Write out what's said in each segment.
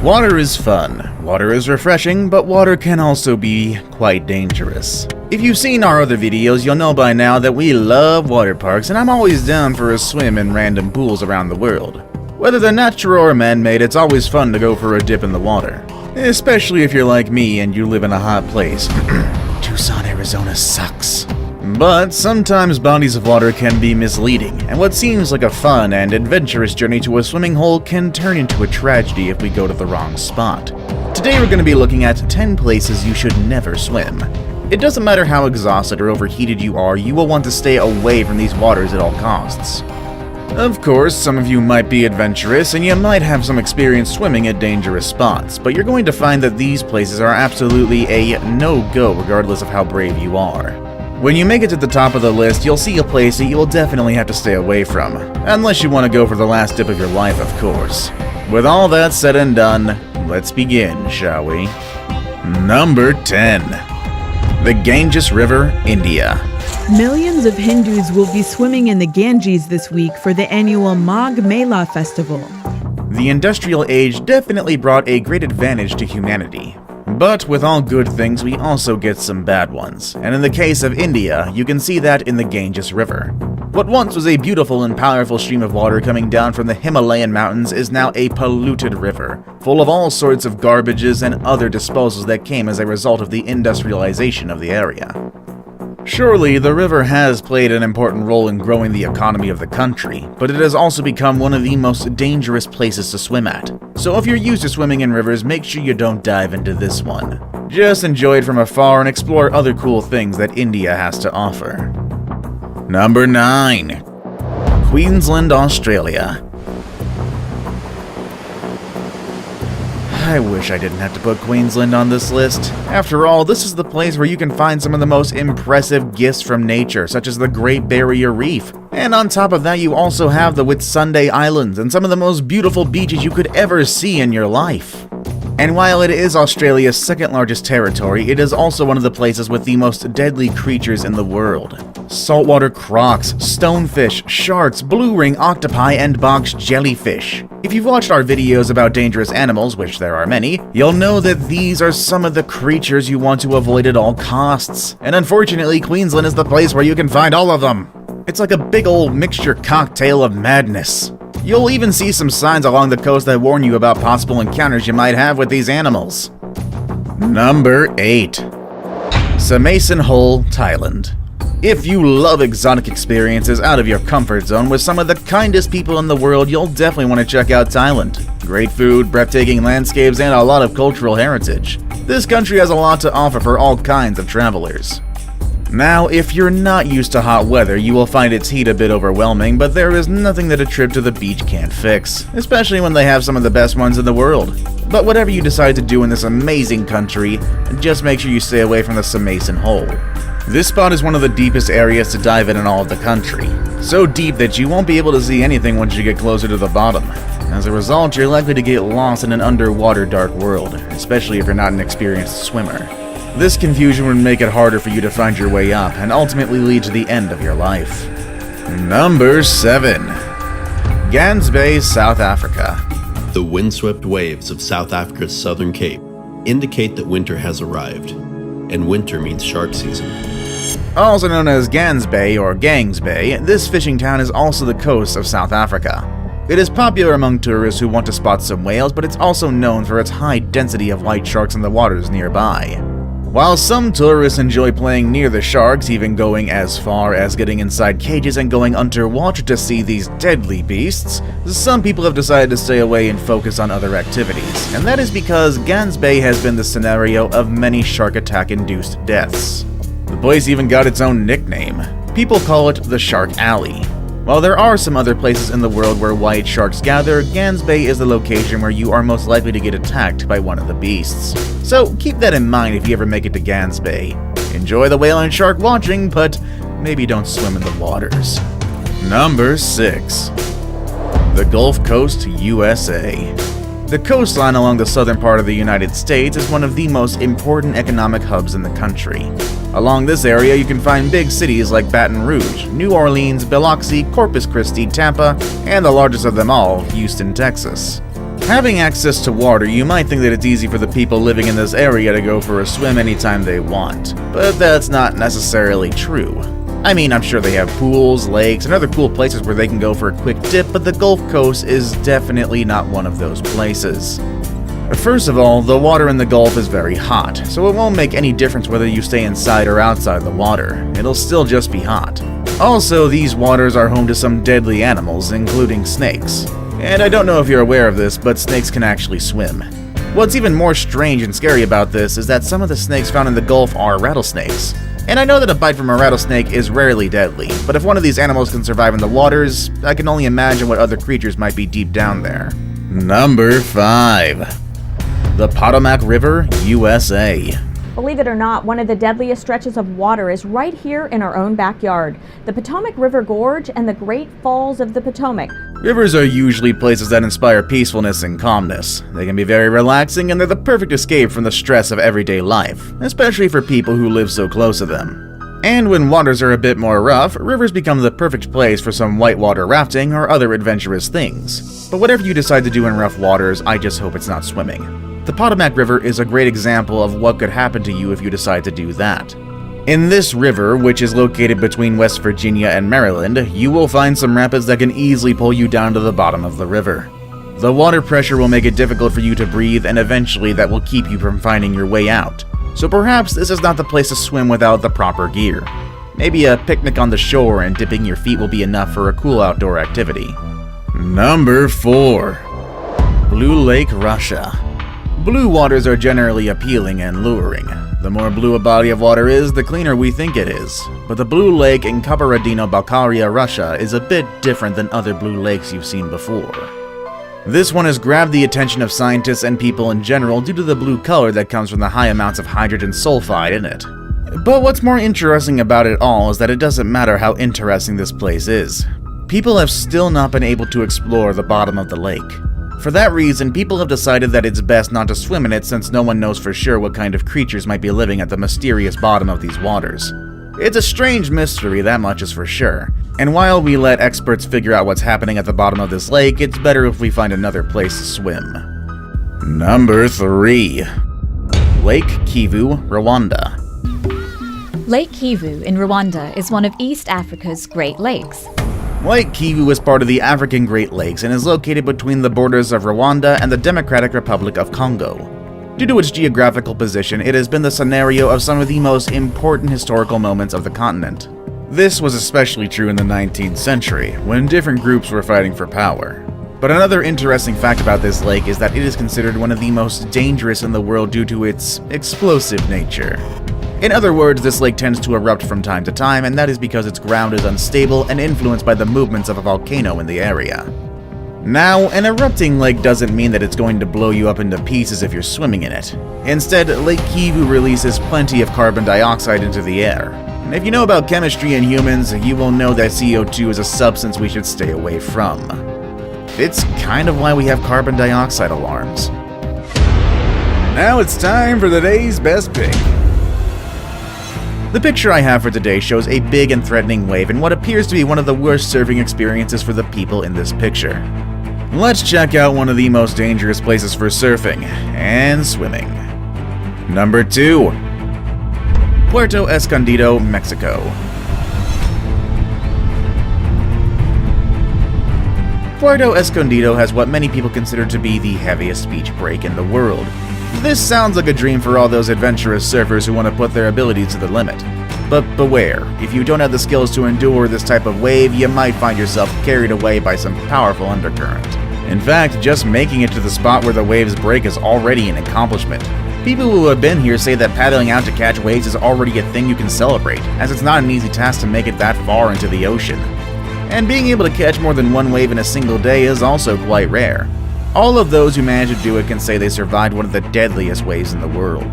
Water is fun, water is refreshing, but water can also be quite dangerous. If you've seen our other videos, you'll know by now that we love water parks, and I'm always down for a swim in random pools around the world. Whether they're natural or man-made, it's always fun to go for a dip in the water. Especially if you're like me and you live in a hot place. Tucson, Arizona sucks. But sometimes bodies of water can be misleading, and what seems like a fun and adventurous journey to a swimming hole can turn into a tragedy if we go to the wrong spot. Today we're going to be looking at 10 places you should never swim. It doesn't matter how exhausted or overheated you are, you will want to stay away from these waters at all costs. Of course, some of you might be adventurous and you might have some experience swimming at dangerous spots, but you're going to find that these places are absolutely a no-go regardless of how brave you are. When you make it to the top of the list, you'll see a place that you will definitely have to stay away from. Unless you want to go for the last dip of your life, of course. With all that said and done, let's begin, shall we? Number 10. The Ganges River, India. Millions of Hindus will be swimming in the Ganges this week for the annual Magh Mela festival. The industrial age definitely brought a great advantage to humanity. But with all good things, we also get some bad ones, and in the case of India, you can see that in the Ganges River. What once was a beautiful and powerful stream of water coming down from the Himalayan mountains is now a polluted river, full of all sorts of garbages and other disposals that came as a result of the industrialization of the area. Surely, the river has played an important role in growing the economy of the country, but it has also become one of the most dangerous places to swim at. So if you're used to swimming in rivers, make sure you don't dive into this one. Just enjoy it from afar and explore other cool things that India has to offer. Number 9. Queensland, Australia. I wish I didn't have to put Queensland on this list. After all, this is the place where you can find some of the most impressive gifts from nature, such as the Great Barrier Reef. And on top of that, you also have the Whitsunday Islands and some of the most beautiful beaches you could ever see in your life. And while it is Australia's second largest territory, it is also one of the places with the most deadly creatures in the world. Saltwater crocs, stonefish, sharks, blue ring octopi, and box jellyfish. If you've watched our videos about dangerous animals, which there are many, you'll know that these are some of the creatures you want to avoid at all costs. And unfortunately, Queensland is the place where you can find all of them. It's like a big old mixture cocktail of madness. You'll even see some signs along the coast that warn you about possible encounters you might have with these animals. Number 8. Samaisen Hole, Thailand. If you love exotic experiences out of your comfort zone with some of the kindest people in the world, you'll definitely want to check out Thailand. Great food, breathtaking landscapes, and a lot of cultural heritage. This country has a lot to offer for all kinds of travelers. Now, if you're not used to hot weather, you will find its heat a bit overwhelming, but there is nothing that a trip to the beach can't fix, especially when they have some of the best ones in the world. But whatever you decide to do in this amazing country, just make sure you stay away from the Samaisen Hole. This spot is one of the deepest areas to dive in all of the country. So deep that you won't be able to see anything once you get closer to the bottom. As a result, you're likely to get lost in an underwater dark world, especially if you're not an experienced swimmer. This confusion would make it harder for you to find your way up and ultimately lead to the end of your life. Number 7. Gans Bay, South Africa. The windswept waves of South Africa's southern cape indicate that winter has arrived, and winter means shark season. Also known as Gans Bay or Gangs Bay, this fishing town is also the coast of South Africa. It is popular among tourists who want to spot some whales, but it's also known for its high density of white sharks in the waters nearby. While some tourists enjoy playing near the sharks, even going as far as getting inside cages and going underwater to see these deadly beasts, some people have decided to stay away and focus on other activities, and that is because Gans Bay has been the scenario of many shark attack-induced deaths. The place even got its own nickname. People call it the Shark Alley. While there are some other places in the world where white sharks gather, Gans Bay is the location where you are most likely to get attacked by one of the beasts. So keep that in mind if you ever make it to Gans Bay. Enjoy the whale and shark watching, but maybe don't swim in the waters. Number 6. The Gulf Coast, USA. The coastline along the southern part of the United States is one of the most important economic hubs in the country. Along this area, you can find big cities like Baton Rouge, New Orleans, Biloxi, Corpus Christi, Tampa, and the largest of them all, Houston, Texas. Having access to water, you might think that it's easy for the people living in this area to go for a swim anytime they want, but that's not necessarily true. I mean, I'm sure they have pools, lakes, and other cool places where they can go for a quick dip, but the Gulf Coast is definitely not one of those places. First of all, the water in the Gulf is very hot, so it won't make any difference whether you stay inside or outside the water. It'll still just be hot. Also, these waters are home to some deadly animals, including snakes. And I don't know if you're aware of this, but snakes can actually swim. What's even more strange and scary about this is that some of the snakes found in the Gulf are rattlesnakes. And I know that a bite from a rattlesnake is rarely deadly, but if one of these animals can survive in the waters, I can only imagine what other creatures might be deep down there. Number 5. The Potomac River, USA. Believe it or not, one of the deadliest stretches of water is right here in our own backyard. The Potomac River Gorge and the Great Falls of the Potomac. Rivers are usually places that inspire peacefulness and calmness. They can be very relaxing, and they're the perfect escape from the stress of everyday life, especially for people who live so close to them. And when waters are a bit more rough, rivers become the perfect place for some whitewater rafting or other adventurous things. But whatever you decide to do in rough waters, I just hope it's not swimming. The Potomac River is a great example of what could happen to you if you decide to do that. In this river, which is located between West Virginia and Maryland, you will find some rapids that can easily pull you down to the bottom of the river. The water pressure will make it difficult for you to breathe, and eventually that will keep you from finding your way out. So perhaps this is not the place to swim without the proper gear. Maybe a picnic on the shore and dipping your feet will be enough for a cool outdoor activity. Number 4. Blue Lake, Russia. Blue waters are generally appealing and luring. The more blue a body of water is, the cleaner we think it is. But the Blue Lake in Kabarodino-Balkaria, Russia is a bit different than other blue lakes you've seen before. This one has grabbed the attention of scientists and people in general due to the blue color that comes from the high amounts of hydrogen sulfide in it. But what's more interesting about it all is that it doesn't matter how interesting this place is. People have still not been able to explore the bottom of the lake. For that reason, people have decided that it's best not to swim in it since no one knows for sure what kind of creatures might be living at the mysterious bottom of these waters. It's a strange mystery, that much is for sure. And while we let experts figure out what's happening at the bottom of this lake, it's better if we find another place to swim. Number 3. Lake Kivu, Rwanda. Lake Kivu in Rwanda is one of East Africa's Great Lakes. Lake Kivu is part of the African Great Lakes and is located between the borders of Rwanda and the Democratic Republic of Congo. Due to its geographical position, it has been the scenario of some of the most important historical moments of the continent. This was especially true in the 19th century, when different groups were fighting for power. But another interesting fact about this lake is that it is considered one of the most dangerous in the world due to its explosive nature. In other words, this lake tends to erupt from time to time, and that is because its ground is unstable and influenced by the movements of a volcano in the area. Now, an erupting lake doesn't mean that it's going to blow you up into pieces if you're swimming in it. Instead, Lake Kivu releases plenty of carbon dioxide into the air. And if you know about chemistry and humans, you will know that CO2 is a substance we should stay away from. It's kind of why we have carbon dioxide alarms. Now it's time for the day's best pick. The picture I have for today shows a big and threatening wave in what appears to be one of the worst surfing experiences for the people in this picture. Let's check out one of the most dangerous places for surfing and swimming. Number 2. Puerto Escondido, Mexico. Puerto Escondido has what many people consider to be the heaviest beach break in the world. This sounds like a dream for all those adventurous surfers who want to put their abilities to the limit. But beware, if you don't have the skills to endure this type of wave, you might find yourself carried away by some powerful undercurrent. In fact, just making it to the spot where the waves break is already an accomplishment. People who have been here say that paddling out to catch waves is already a thing you can celebrate, as it's not an easy task to make it that far into the ocean. And being able to catch more than one wave in a single day is also quite rare. All of those who manage to do it can say they survived one of the deadliest waves in the world.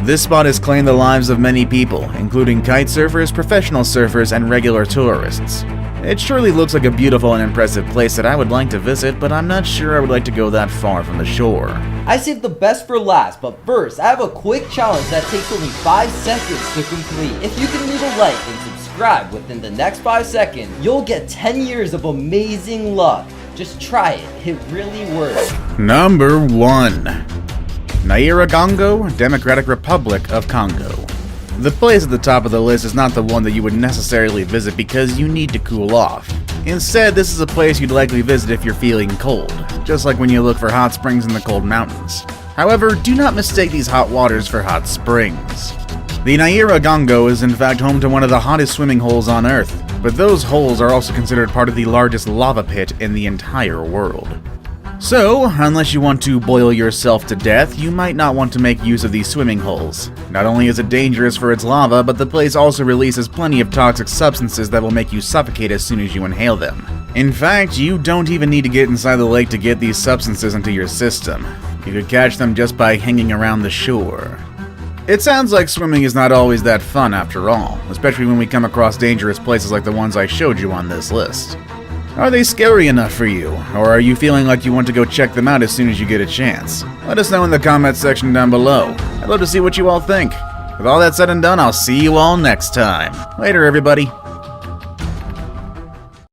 This spot has claimed the lives of many people, including kite surfers, professional surfers, and regular tourists. It surely looks like a beautiful and impressive place that I would like to visit, but I'm not sure I would like to go that far from the shore. I saved the best for last, but first, I have a quick challenge that takes only 5 seconds to complete. If you can leave a like and subscribe within the next 5 seconds, you'll get 10 years of amazing luck. Just try it. It really works. Number 1. Nyiragongo, Democratic Republic of Congo. The place at the top of the list is not the one that you would necessarily visit because you need to cool off. Instead, this is a place you'd likely visit if you're feeling cold, just like when you look for hot springs in the cold mountains. However, do not mistake these hot waters for hot springs. The Nyiragongo is in fact home to one of the hottest swimming holes on Earth, but those holes are also considered part of the largest lava pit in the entire world. So, unless you want to boil yourself to death, you might not want to make use of these swimming holes. Not only is it dangerous for its lava, but the place also releases plenty of toxic substances that will make you suffocate as soon as you inhale them. In fact, you don't even need to get inside the lake to get these substances into your system. You could catch them just by hanging around the shore. It sounds like swimming is not always that fun after all, especially when we come across dangerous places like the ones I showed you on this list. Are they scary enough for you, or are you feeling like you want to go check them out as soon as you get a chance? Let us know in the comments section down below. I'd love to see what you all think. With all that said and done, I'll see you all next time. Later, everybody.